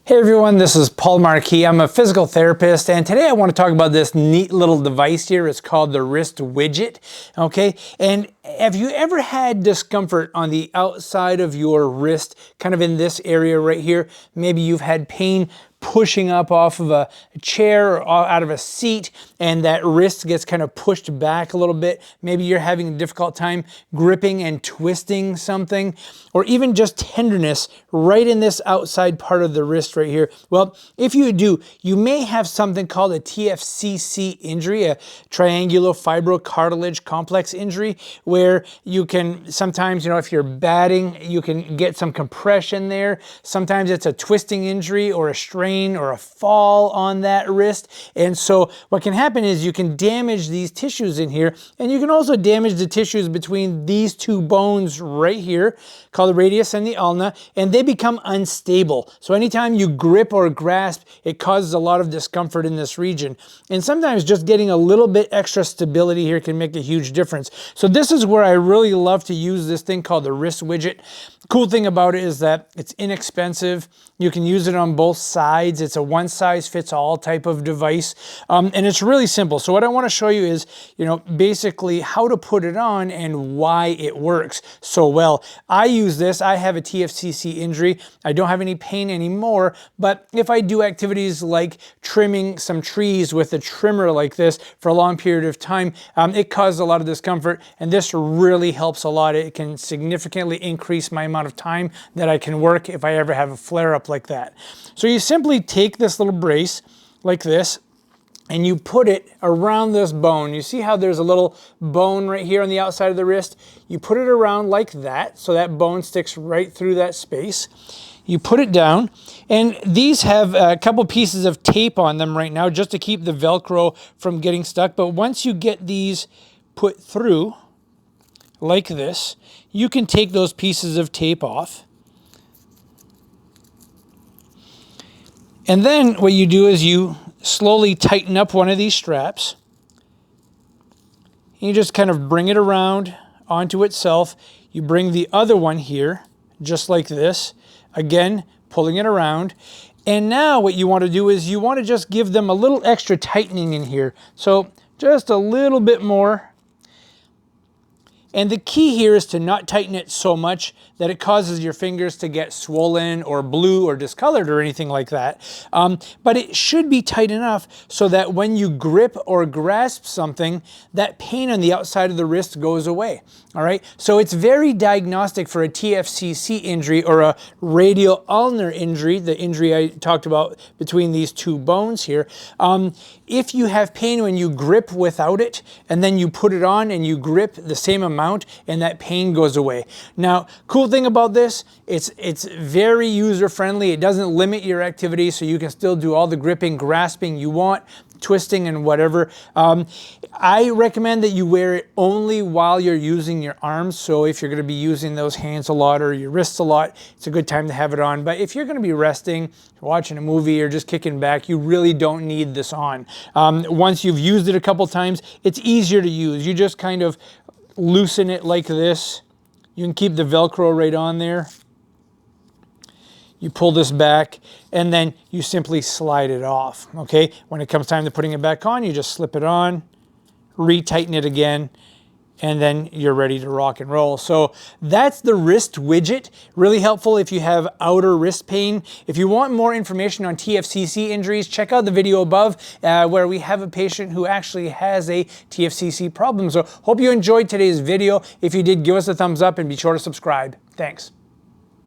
Hey everyone, this is Paul Marquis. I'm a physical therapist, and today I want to talk about this neat little device here. It's called the Wrist Widget, okay? And have you ever had discomfort on the outside of your wrist, kind of in this area right here? Maybe you've had pain pushing up off of a chair or out of a seat, and that wrist gets kind of pushed back a little bit. Maybe you're having a difficult time gripping and twisting something, or even just tenderness right in this outside part of the wrist right here. Well, if you do, you may have something called a Tfcc injury, a triangulo-fibro cartilage complex injury, where you can sometimes, if you're batting, you can get some compression there. Sometimes it's a twisting injury or a strain or a fall on that wrist. And so what can happen is you can damage these tissues in here, and you can also damage the tissues between these two bones right here, called the radius and the ulna, and they become unstable. So anytime you grip or grasp, it causes a lot of discomfort in this region. And sometimes just getting a little bit extra stability here can make a huge difference. So this is where I really love to use this thing called the Wrist Widget. Cool thing about it is that it's inexpensive. You can use it on both sides. It's a one-size-fits-all type of device, and it's really simple. So what I want to show you is, basically how to put it on and why it works so well. I use this. I have a Tfcc injury. I don't have any pain anymore, but if I do activities like trimming some trees with a trimmer like this for a long period of time, it causes a lot of discomfort, and this really helps a lot. It can significantly increase my amount of time that I can work if I ever have a flare-up like that. So you simply take this little brace like this, and you put it around this bone. You see how there's a little bone right here on the outside of the wrist? You put it around like that, so that bone sticks right through that space. You put it down, and these have a couple pieces of tape on them right now just to keep the Velcro from getting stuck. But once you get these put through like this, you can take those pieces of tape off. And then what you do is you slowly tighten up one of these straps. You just kind of bring it around onto itself. You bring the other one here, just like this. Again, pulling it around. And now what you want to do is you want to just give them a little extra tightening in here. So just a little bit more. And the key here is to not tighten it so much that it causes your fingers to get swollen or blue or discolored or anything like that. But it should be tight enough so that when you grip or grasp something, that pain on the outside of the wrist goes away. All right, so it's very diagnostic for a Tfcc injury or a radio-ulnar injury, the injury I talked about between these two bones here. If you have pain when you grip without it, and then you put it on and you grip the same amount, and that pain goes away. Now, cool thing about this, it's very user-friendly. It doesn't limit your activity, so you can still do all the gripping, grasping you want, twisting and whatever. I recommend that you wear it only while you're using your arms. So if you're going to be using those hands a lot or your wrists a lot, it's a good time to have it on. But if you're going to be resting, watching a movie, or just kicking back, you really don't need this on. Once you've used it a couple times, it's easier to use. You just kind of loosen it like this. You can keep the Velcro right on there. You pull this back, and then you simply slide it off, okay? When it comes time to putting it back on, you just slip it on, retighten it again, and then you're ready to rock and roll. So that's the Wrist Widget. Really helpful if you have outer wrist pain. If you want more information on Tfcc injuries, check out the video above where we have a patient who actually has a Tfcc problem. So hope you enjoyed today's video. If you did, give us a thumbs up and be sure to subscribe. Thanks.